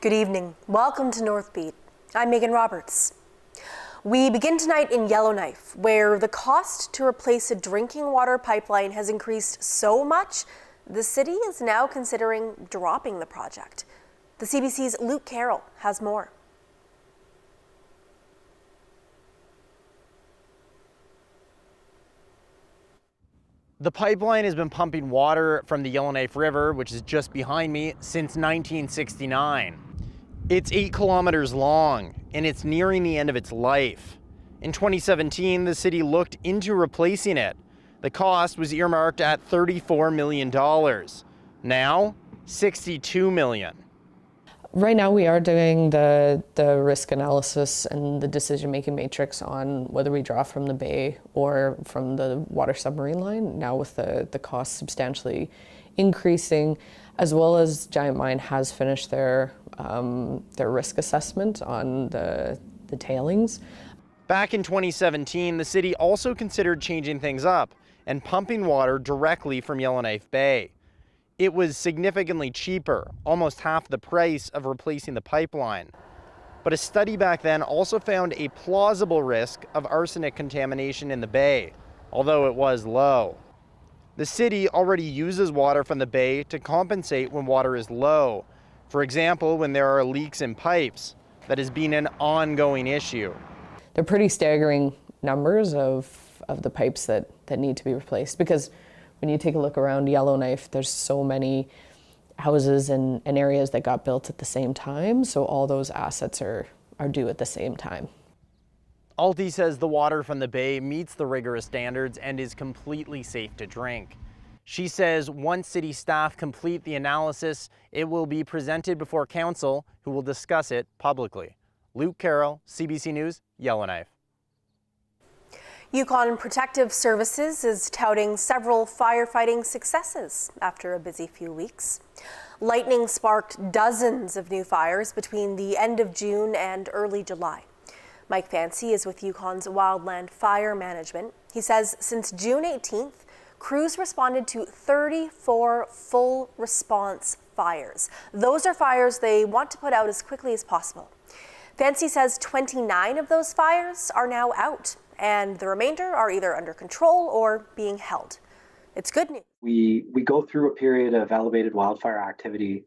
Good evening. Welcome to Northbeat. I'm Megan Roberts. We begin tonight in Yellowknife, where the cost to replace a drinking water pipeline has increased so much, the city is now considering dropping the project. The CBC's Luke Carroll has more. The pipeline has been pumping water from the Yellowknife River, which is just behind me, since 1969. It's 8 kilometers long, and it's nearing the end of its life. In 2017, the city looked into replacing it. The cost was earmarked at $34 million. Now, $62 million. Right now we are doing the risk analysis and the decision-making matrix on whether we draw from the bay or from the water submarine line, now with the cost substantially increasing, as well as Giant Mine has finished their risk assessment on the tailings. Back in 2017, the city also considered changing things up and pumping water directly from Yellowknife Bay. It was significantly cheaper, almost half the price of replacing the pipeline. But a study back then also found a plausible risk of arsenic contamination in the bay, although it was low. The city already uses water from the bay to compensate when water is low. For example, when there are leaks in pipes. That has been an ongoing issue. They're pretty staggering numbers of the pipes that need to be replaced, because when you take a look around Yellowknife, there's so many houses and areas that got built at the same time, so all those assets are due at the same time. Alti says the water from the bay meets the rigorous standards and is completely safe to drink. She says once city staff complete the analysis, it will be presented before council, who will discuss it publicly. Luke Carroll, CBC News, Yellowknife. Yukon Protective Services is touting several firefighting successes after a busy few weeks. Lightning sparked dozens of new fires between the end of June and early July. Mike Fancy is with Yukon's Wildland Fire Management. He says since June 18th, crews responded to 34 full response fires. Those are fires they want to put out as quickly as possible. Fancy says 29 of those fires are now out, and the remainder are either under control or being held. It's good news. We go through a period of elevated wildfire activity,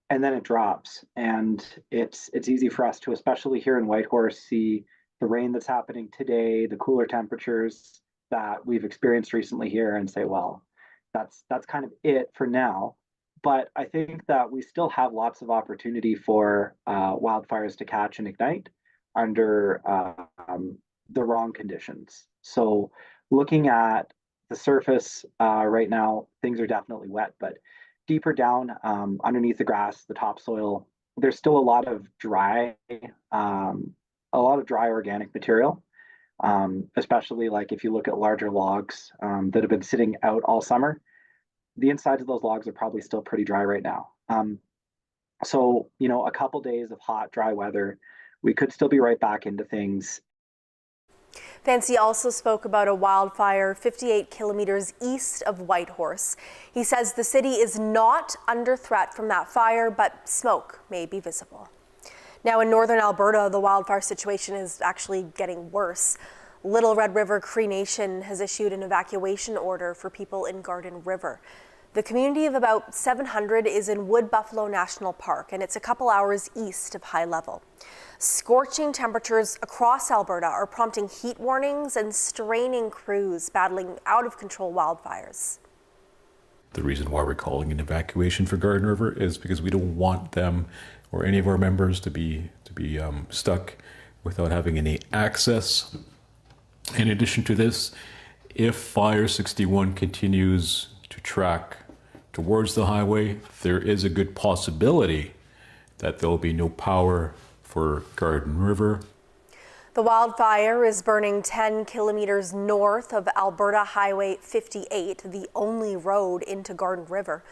and then it drops. And it's easy for us to, especially here in Whitehorse, see the rain that's happening today, the cooler temperatures that we've experienced recently here, and say, well, that's kind of it for now. But I think that we still have lots of opportunity for wildfires to catch and ignite under the wrong conditions. So looking at the surface right now, things are definitely wet, but deeper down underneath the grass, the topsoil, there's still a lot of dry organic material, especially like if you look at larger logs that have been sitting out all summer. The insides of those logs are probably still pretty dry right now. So, a couple days of hot, dry weather, we could still be right back into things. Fancy also spoke about a wildfire 58 kilometers east of Whitehorse. He says the city is not under threat from that fire, but smoke may be visible. Now in northern Alberta, the wildfire situation is actually getting worse. Little Red River Cree Nation has issued an evacuation order for people in Garden River. The community of about 700 is in Wood Buffalo National Park, and it's a couple hours east of high level. Scorching temperatures across Alberta are prompting heat warnings and straining crews battling out of control wildfires. The reason why we're calling an evacuation for Garden River is because we don't want them or any of our members to be stuck without having any access. In addition to this, if Fire 61 continues to track towards the highway, there is a good possibility that there will be no power for Garden River. The wildfire is burning 10 kilometers north of Alberta Highway 58, the only road into Garden River.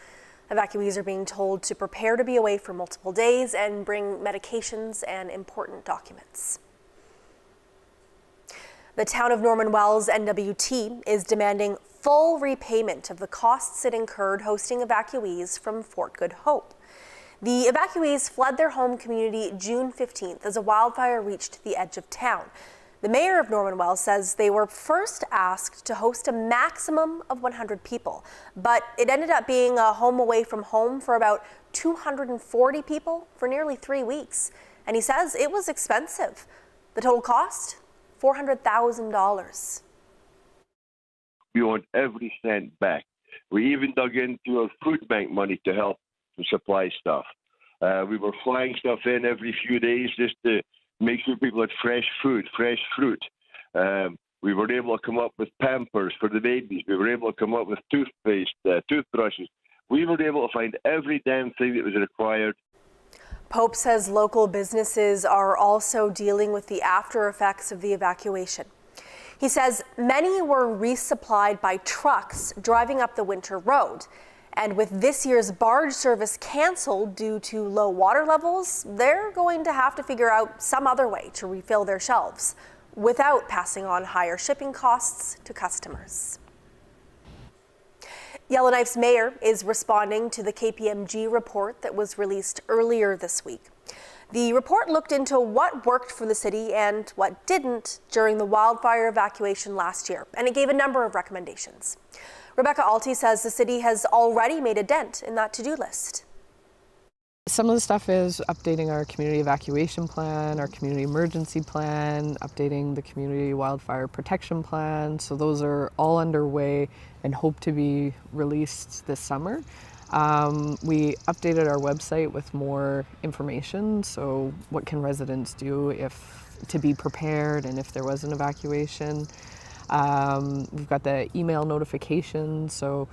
Evacuees are being told to prepare to be away for multiple days and bring medications and important documents. The town of Norman Wells NWT is demanding full repayment of the costs it incurred hosting evacuees from Fort Good Hope. The evacuees fled their home community June 15th as a wildfire reached the edge of town. The mayor of Norman Wells says they were first asked to host a maximum of 100 people, but it ended up being a home away from home for about 240 people for nearly 3 weeks. And he says it was expensive. The total cost, $400,000. We want every cent back. We even dug into our food bank money to help to supply stuff. We were flying stuff in every few days just to make sure people had fresh food, fresh fruit. We were able to come up with Pampers for the babies. We were able to come up with toothpaste, toothbrushes. We were able to find every damn thing that was required. Pope says local businesses are also dealing with the after effects of the evacuation. He says many were resupplied by trucks driving up the winter road. And with this year's barge service canceled due to low water levels, they're going to have to figure out some other way to refill their shelves without passing on higher shipping costs to customers. Yellowknife's mayor is responding to the KPMG report that was released earlier this week. The report looked into what worked for the city and what didn't during the wildfire evacuation last year, and it gave a number of recommendations. Rebecca Alty says the city has already made a dent in that to-do list. Some of the stuff is updating our community evacuation plan, our community emergency plan, updating the community wildfire protection plan. So those are all underway and hope to be released this summer. We updated our website with more information. So what can residents do to be prepared and if there was an evacuation. We've got the email notification, so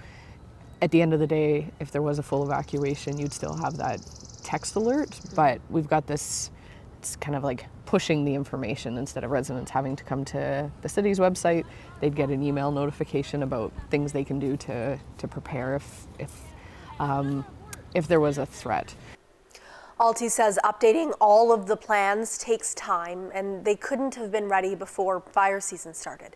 at the end of the day, if there was a full evacuation, you'd still have that text alert, but we've got this, it's kind of like pushing the information. Instead of residents having to come to the city's website, they'd get an email notification about things they can do to prepare if there was a threat. Alty says updating all of the plans takes time, and they couldn't have been ready before fire season started.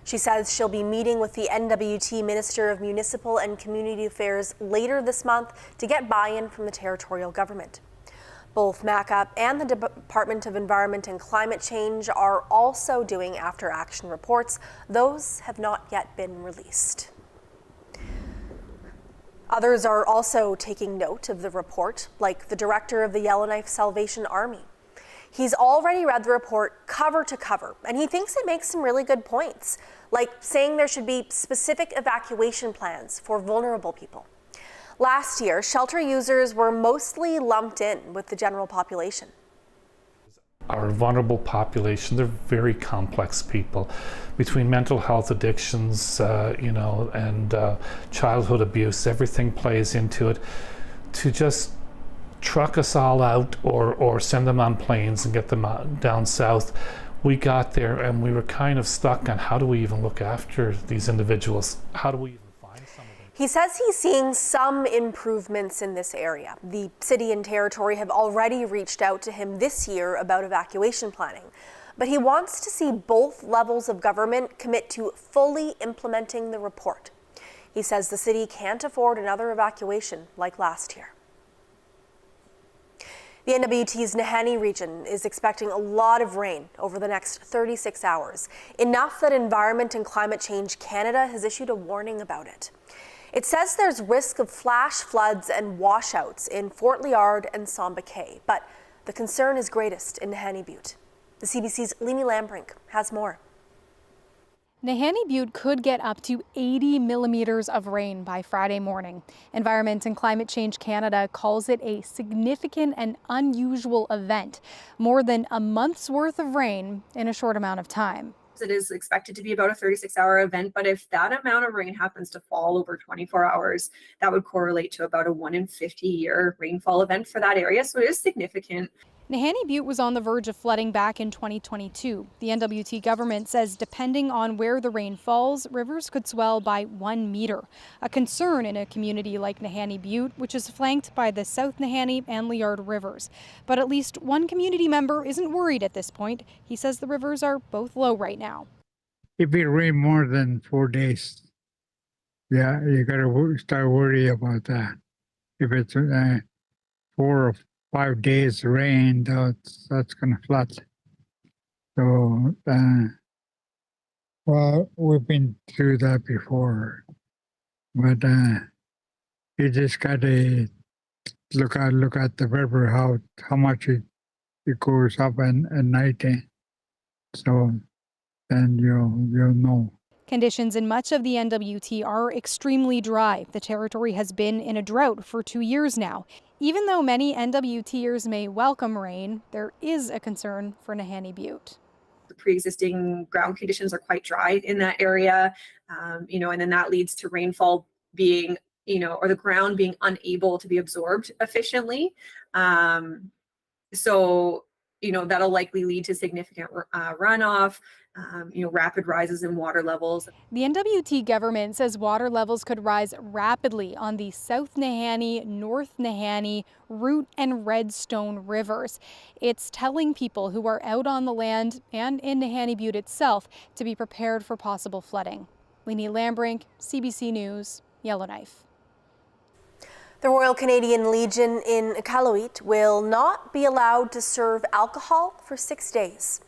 She says she'll be meeting with the NWT Minister of Municipal and Community Affairs later this month to get buy-in from the territorial government. Both MACA and the Department of Environment and Climate Change are also doing after-action reports. Those have not yet been released. Others are also taking note of the report, like the director of the Yellowknife Salvation Army. He's already read the report cover to cover, and he thinks it makes some really good points, like saying there should be specific evacuation plans for vulnerable people. Last year, shelter users were mostly lumped in with the general population. Our vulnerable population, they're very complex people. Between mental health addictions, and childhood abuse, everything plays into it. To just truck us all out or send them on planes and get them down south, we got there and we were kind of stuck on how do we even look after these individuals? How do we even find some of them? He says he's seeing some improvements in this area. The city and territory have already reached out to him this year about evacuation planning, but he wants to see both levels of government commit to fully implementing the report. He says the city can't afford another evacuation like last year. The NWT's Nahanni region is expecting a lot of rain over the next 36 hours, enough that Environment and Climate Change Canada has issued a warning about it. It says there's risk of flash floods and washouts in Fort Liard and Samba Cay, but the concern is greatest in Nahanni Butte. The CBC's Leanie Lambrink has more. Nahanni Butte could get up to 80 millimeters of rain by Friday morning. Environment and Climate Change Canada calls it a significant and unusual event, more than a month's worth of rain in a short amount of time. It is expected to be about a 36-hour event, but if that amount of rain happens to fall over 24 hours, that would correlate to about a 1 in 50-year rainfall event for that area, so it is significant. Nahanni Butte was on the verge of flooding back in 2022. The NWT government says depending on where the rain falls, rivers could swell by 1 meter. A concern in a community like Nahanni Butte, which is flanked by the South Nahanni and Liard rivers. But at least one community member isn't worried at this point. He says the rivers are both low right now. If it rains more than 4 days, yeah, you got to start worrying about that. If it's 4 or 5 days rain, that's gonna flood. So, well, we've been through that before, but you just gotta look at the river, how much it goes up at night, so then you'll know. Conditions in much of the NWT are extremely dry. The territory has been in a drought for 2 years now. Even though many NWTers may welcome rain, there is a concern for Nahanni Butte. The pre-existing ground conditions are quite dry in that area, and then that leads to rainfall being, or the ground being unable to be absorbed efficiently. So, that'll likely lead to significant runoff, rapid rises in water levels. The NWT government says water levels could rise rapidly on the South Nahanni, North Nahanni, Root and Redstone rivers. It's telling people who are out on the land and in Nahanni Butte itself to be prepared for possible flooding. Leanie Lambrink, CBC News, Yellowknife. The Royal Canadian Legion in Iqaluit will not be allowed to serve alcohol for 6 days.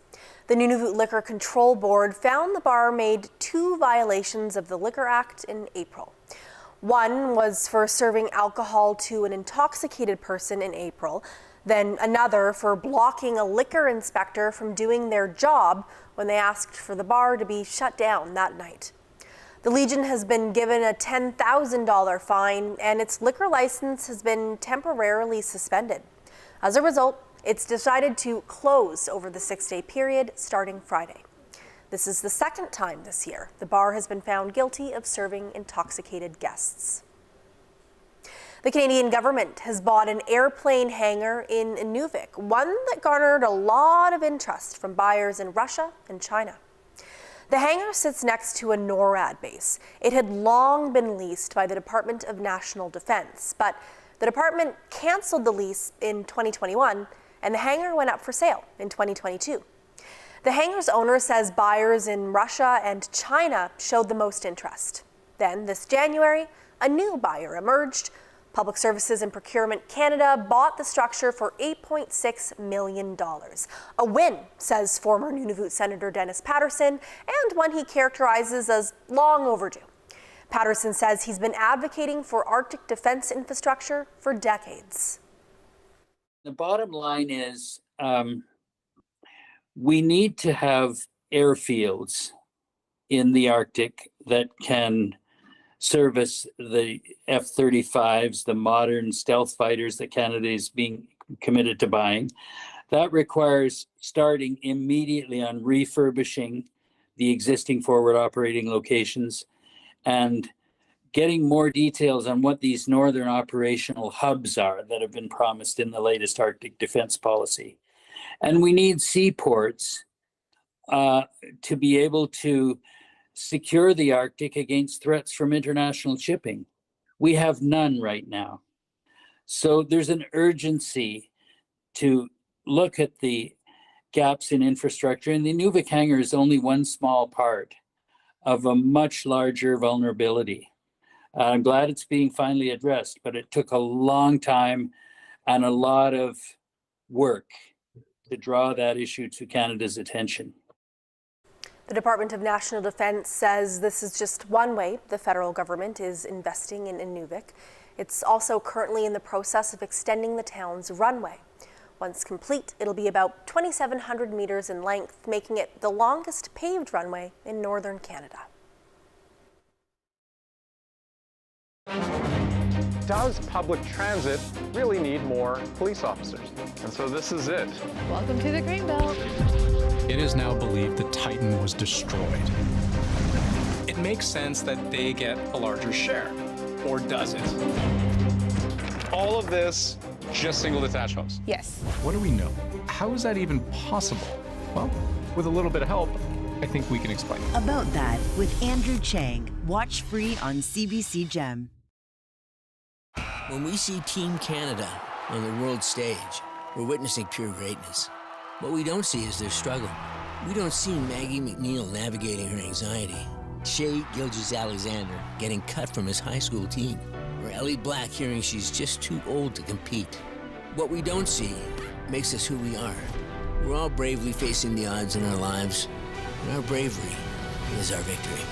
The Nunavut Liquor Control Board found the bar made 2 violations of the Liquor Act in April. One was for serving alcohol to an intoxicated person in April, then another for blocking a liquor inspector from doing their job when they asked for the bar to be shut down that night. The Legion has been given a $10,000 fine and its liquor license has been temporarily suspended. As a result, it's decided to close over the 6-day period starting Friday. This is the second time this year the bar has been found guilty of serving intoxicated guests. The Canadian government has bought an airplane hangar in Inuvik, one that garnered a lot of interest from buyers in Russia and China. The hangar sits next to a NORAD base. It had long been leased by the Department of National Defense, but the department canceled the lease in 2021 and the hangar went up for sale in 2022. The hangar's owner says buyers in Russia and China showed the most interest. Then this January, a new buyer emerged. Public Services and Procurement Canada bought the structure for $8.6 million. A win, says former Nunavut Senator Dennis Patterson, and one he characterizes as long overdue. Patterson says he's been advocating for Arctic defense infrastructure for decades. The bottom line is we need to have airfields in the Arctic that can service the F-35s, the modern stealth fighters that Canada is being committed to buying. That requires starting immediately on refurbishing the existing forward operating locations and getting more details on what these northern operational hubs are that have been promised in the latest Arctic defense policy. And we need seaports to be able to secure the Arctic against threats from international shipping. We have none right now. So there's an urgency to look at the gaps in infrastructure, and the Inuvik hangar is only one small part of a much larger vulnerability. I'm glad it's being finally addressed, but it took a long time and a lot of work to draw that issue to Canada's attention. The Department of National Defense says this is just one way the federal government is investing in Inuvik. It's also currently in the process of extending the town's runway. Once complete, it'll be about 2,700 meters in length, making it the longest paved runway in northern Canada. Does public transit really need more police officers? And so this is it. Welcome to the Greenbelt. It is now believed that Titan was destroyed. It makes sense that they get a larger share, or does it? All of this, just single detached homes. Yes. What do we know? How is that even possible? Well, with a little bit of help, I think we can explain. About that with Andrew Chang. Watch free on CBC Gem. When we see Team Canada on the world stage, we're witnessing pure greatness. What we don't see is their struggle. We don't see Maggie McNeil navigating her anxiety, Shea Gilgeous-Alexander getting cut from his high school team, or Ellie Black hearing she's just too old to compete. What we don't see makes us who we are. We're all bravely facing the odds in our lives, and our bravery is our victory.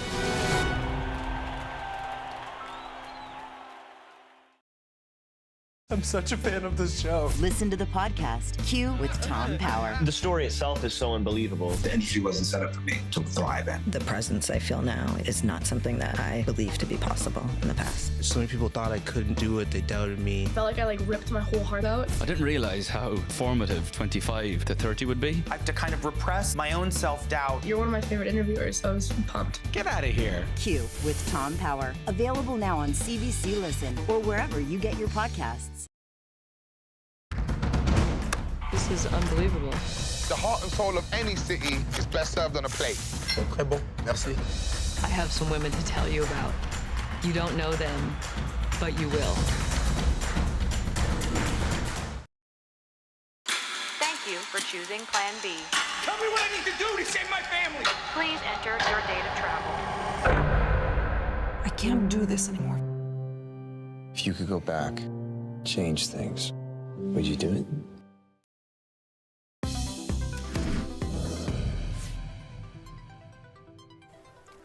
I'm such a fan of this show. Listen to the podcast Q with Tom Power. The story itself is so unbelievable. The industry wasn't set up for me to thrive in. The presence I feel now is not something that I believed to be possible in the past. So many people thought I couldn't do it. They doubted me. I felt like I ripped my whole heart out. I didn't realize how formative 25 to 30 would be. I have to kind of repress my own self-doubt. You're one of my favorite interviewers, so I was pumped. Get out of here. Q with Tom Power. Available now on CBC Listen or wherever you get your podcasts. This is unbelievable. The heart and soul of any city is best served on a plate. Très bon, merci. I have some women to tell you about. You don't know them, but you will. Thank you for choosing Plan B. Tell me what I need to do to save my family. Please enter your date of travel. I can't do this anymore. If you could go back, change things, would you do it?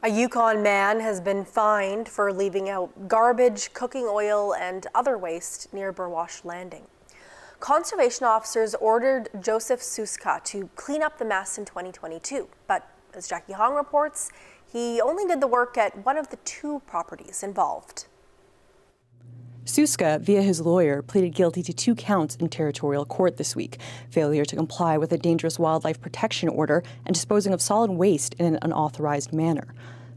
A Yukon man has been fined for leaving out garbage, cooking oil, and other waste near Burwash Landing. Conservation officers ordered Joseph Suska to clean up the mess in 2022, but as Jackie Hong reports, he only did the work at one of the two properties involved. Suska, via his lawyer, pleaded guilty to 2 counts in territorial court this week: failure to comply with a dangerous wildlife protection order and disposing of solid waste in an unauthorized manner.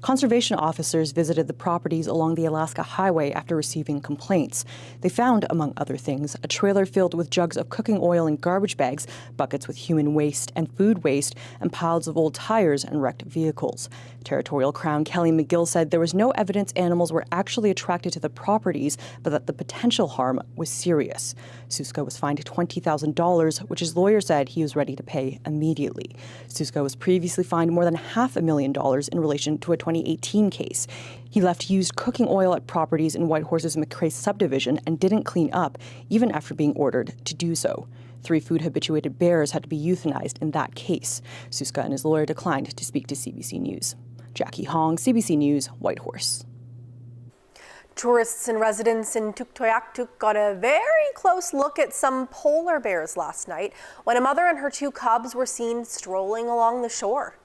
Conservation officers visited the properties along the Alaska Highway after receiving complaints. They found, among other things, a trailer filled with jugs of cooking oil and garbage bags, buckets with human waste and food waste, and piles of old tires and wrecked vehicles. Territorial Crown Kelly McGill said there was no evidence animals were actually attracted to the properties, but that the potential harm was serious. Suska was fined $20,000, which his lawyer said he was ready to pay immediately. Suska was previously fined more than $500,000 in relation to a 2018 case. He left used cooking oil at properties in Whitehorse's McCrae subdivision and didn't clean up, even after being ordered to do so. 3 food-habituated bears had to be euthanized in that case. Suska and his lawyer declined to speak to CBC News. Jackie Hong, CBC News, Whitehorse. Tourists and residents in Tuktoyaktuk got a very close look at some polar bears last night when a mother and her 2 cubs were seen strolling along the shore.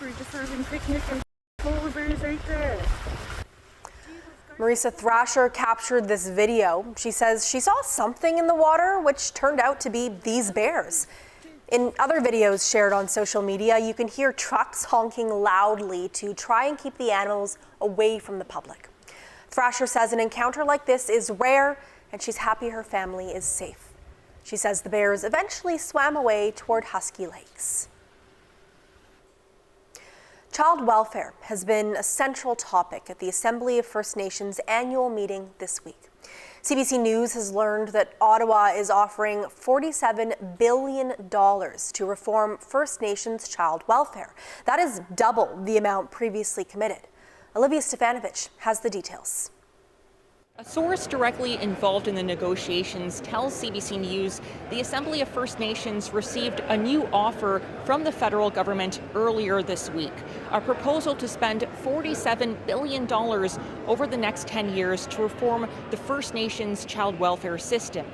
We're just having a picnic and polar bears right there. Marisa Thrasher captured this video. She says she saw something in the water, which turned out to be these bears. In other videos shared on social media, you can hear trucks honking loudly to try and keep the animals away from the public. Thrasher says an encounter like this is rare, and she's happy her family is safe. She says the bears eventually swam away toward Husky Lakes. Child welfare has been a central topic at the Assembly of First Nations annual meeting this week. CBC News has learned that Ottawa is offering $47 billion to reform First Nations child welfare. That is double the amount previously committed. Olivia Stefanovich has the details. A source directly involved in the negotiations tells CBC News the Assembly of First Nations received a new offer from the federal government earlier this week, a proposal to spend $47 billion over the next 10 years to reform the First Nations child welfare system.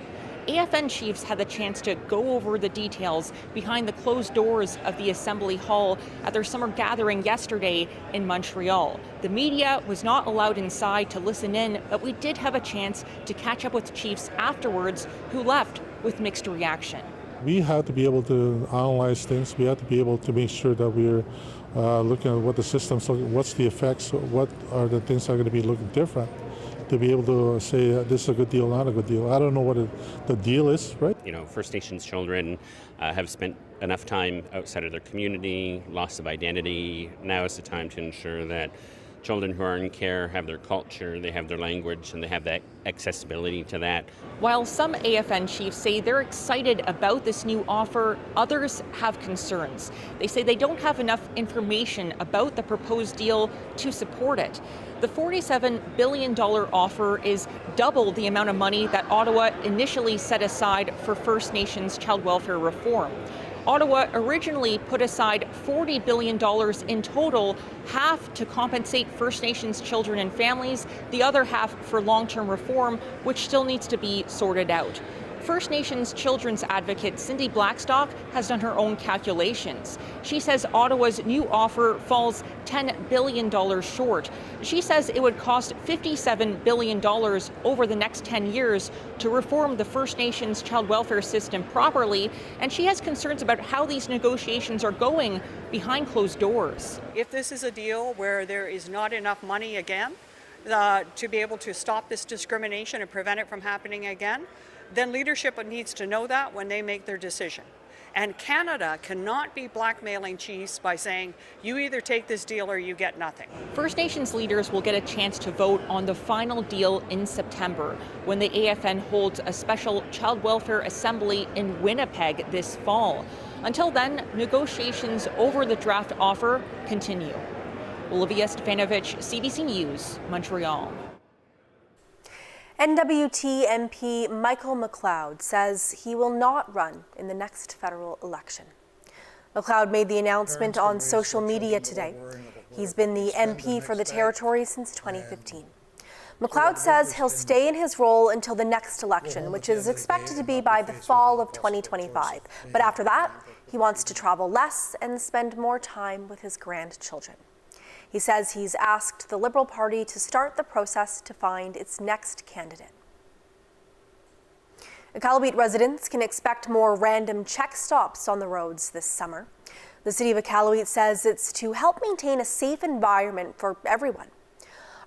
AFN chiefs had the chance to go over the details behind the closed doors of the Assembly Hall at their summer gathering yesterday in Montreal. The media was not allowed inside to listen in, but we did have a chance to catch up with chiefs afterwards who left with mixed reaction. We have to be able to analyze things. We have to be able to make sure that we're looking at what the system's looking, what's the effects, what are the things that are going to be looking different, to be able to say this is a good deal, not a good deal. I don't know what the deal is, right? You know, First Nations children have spent enough time outside of their community, loss of identity. Now is the time to ensure that children who are in care have their culture, they have their language, and they have that accessibility to that. While some AFN chiefs say they're excited about this new offer, others have concerns. They say they don't have enough information about the proposed deal to support it. The $47 billion offer is double the amount of money that Ottawa initially set aside for First Nations child welfare reform. Ottawa originally put aside $40 billion in total, half to compensate First Nations children and families, the other half for long-term reform, which still needs to be sorted out. First Nations children's advocate Cindy Blackstock has done her own calculations. She says Ottawa's new offer falls $10 billion short. She says it would cost $57 billion over the next 10 years to reform the First Nations child welfare system properly, and she has concerns about how these negotiations are going behind closed doors. If this is a deal where there is not enough money again to be able to stop this discrimination and prevent it from happening again, then leadership needs to know that when they make their decision. And Canada cannot be blackmailing chiefs by saying, you either take this deal or you get nothing. First Nations leaders will get a chance to vote on the final deal in September, when the AFN holds a special child welfare assembly in Winnipeg this fall. Until then, negotiations over the draft offer continue. Olivia Stefanovic, CBC News, Montreal. NWT MP Michael McLeod says he will not run in the next federal election. McLeod made the announcement on social media today. He's been the MP for the territory since 2015. McLeod says he'll stay in his role until the next election, which is expected to be by the fall of 2025. But after that, he wants to travel less and spend more time with his grandchildren. He says he's asked the Liberal Party to start the process to find its next candidate. Iqaluit residents can expect more random check stops on the roads this summer. The city of Iqaluit says it's to help maintain a safe environment for everyone.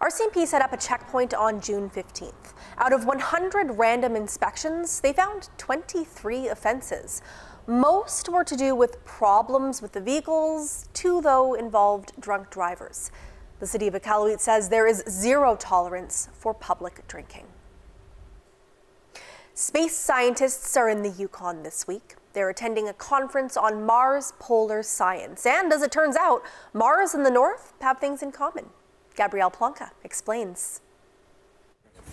RCMP set up a checkpoint on June 15th. Out of 100 random inspections, they found 23 offenses. Most were to do with problems with the vehicles, 2 though involved drunk drivers. The city of Iqaluit says there is zero tolerance for public drinking. Space scientists are in the Yukon this week. They're attending a conference on Mars polar science. And as it turns out, Mars and the North have things in common. Gabrielle Plonka explains.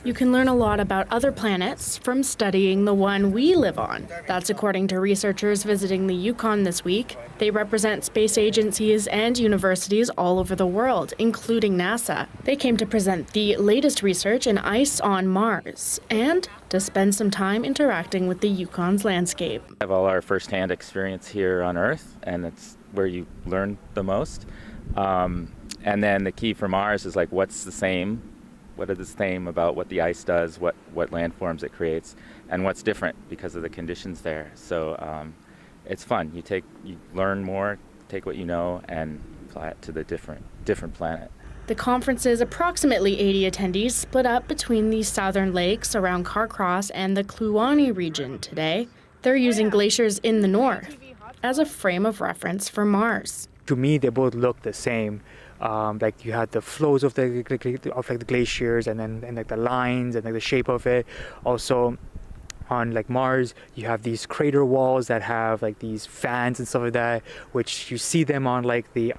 You can learn a lot about other planets from studying the one we live on. That's according to researchers visiting the Yukon this week. They represent space agencies and universities all over the world, including NASA. They came to present the latest research in ice on Mars and to spend some time interacting with the Yukon's landscape. We have all our firsthand experience here on Earth, and it's where you learn the most. And then the key for Mars is like, what's the same? What is the same about what the ice does, what landforms it creates, and what's different because of the conditions there. So it's fun. You learn more, take what you know, and apply it to the different planet. The conference's approximately 80 attendees split up between the southern lakes around Carcross and the Kluane region today. They're using glaciers in the north as a frame of reference for Mars. To me, they both look the same. Like you had the flows of the glaciers, and then like the lines and like the shape of it. Also, on like Mars, you have these crater walls that have like these fans and stuff like that, which you see them on the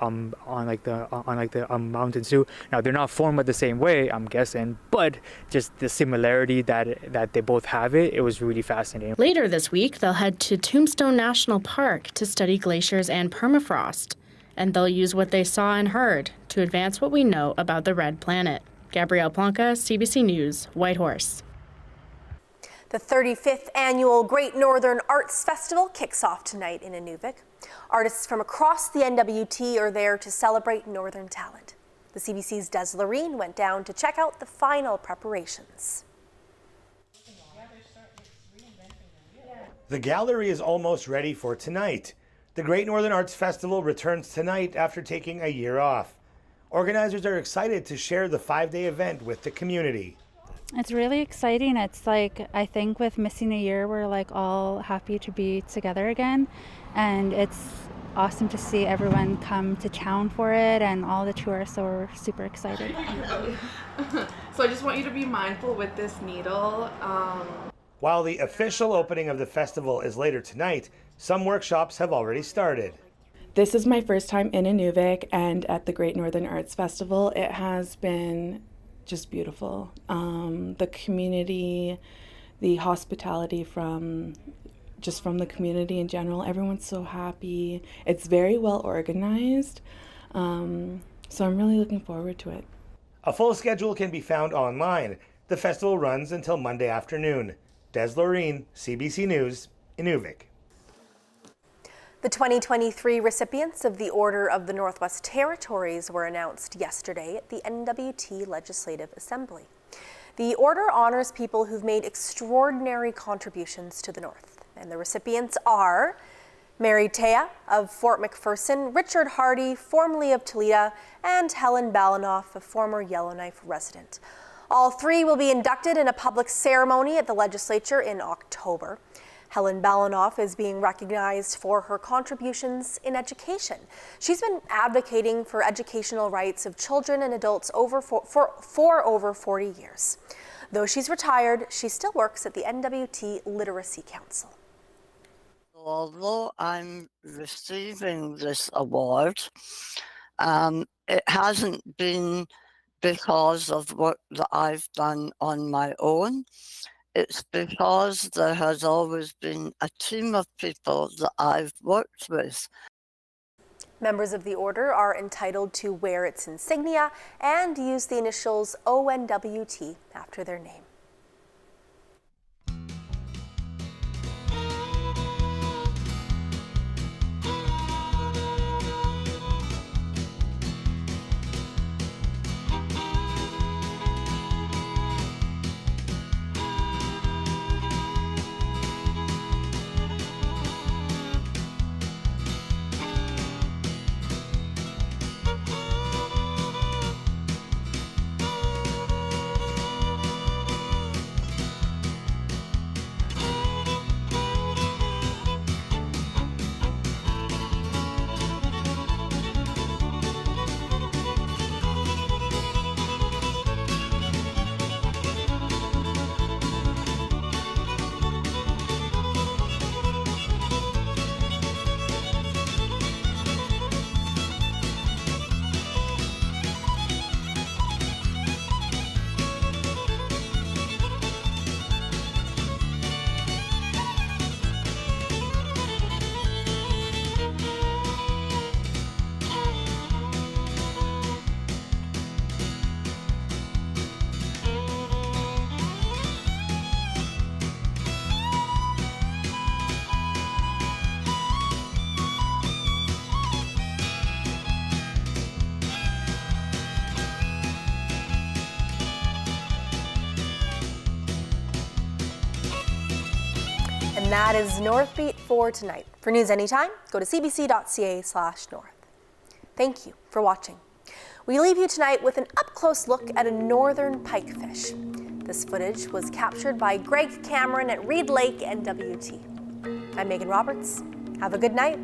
mountains too. Now they're not formed the same way, I'm guessing, but just the similarity that they both have it was really fascinating. Later this week, they'll head to Tombstone National Park to study glaciers and permafrost. And they'll use what they saw and heard to advance what we know about the red planet. Gabrielle Plonka, CBC News, Whitehorse. The 35th annual Great Northern Arts Festival kicks off tonight in Inuvik. Artists from across the NWT are there to celebrate Northern talent. The CBC's Des Loreen went down to check out the final preparations. The gallery is almost ready for tonight. The Great Northern Arts Festival returns tonight after taking a year off. Organizers are excited to share the 5-day event with the community. It's really exciting. It's like, I think with missing a year, we're like all happy to be together again. And it's awesome to see everyone come to town for it and all the tourists, so we're super excited. So I just want you to be mindful with this needle. While the official opening of the festival is later tonight, some workshops have already started. This is my first time in Inuvik and at the Great Northern Arts Festival. It has been just beautiful. The community, the hospitality from the community in general, everyone's so happy. It's very well organized, so I'm really looking forward to it. A full schedule can be found online. The festival runs until Monday afternoon. Des Loreen, CBC News, Inuvik. The 2023 recipients of the Order of the Northwest Territories were announced yesterday at the NWT Legislative Assembly. The order honors people who've made extraordinary contributions to the North, and the recipients are Mary Tea of Fort McPherson, Richard Hardy, formerly of Toledo, and Helen Balanoff, a former Yellowknife resident. All three will be inducted in a public ceremony at the legislature in October. Helen Balanoff is being recognized for her contributions in education. She's been advocating for educational rights of children and adults for over 40 years. Though she's retired, she still works at the NWT Literacy Council. Although I'm receiving this award, it hasn't been because of what that I've done on my own. It's because there has always been a team of people that I've worked with. Members of the order are entitled to wear its insignia and use the initials ONWT after their name. And that is Northbeat for tonight. For news anytime, go to cbc.ca/north. Thank you for watching. We leave you tonight with an up-close look at a northern pikefish. This footage was captured by Greg Cameron at Reed Lake NWT. I'm Megan Roberts. Have a good night.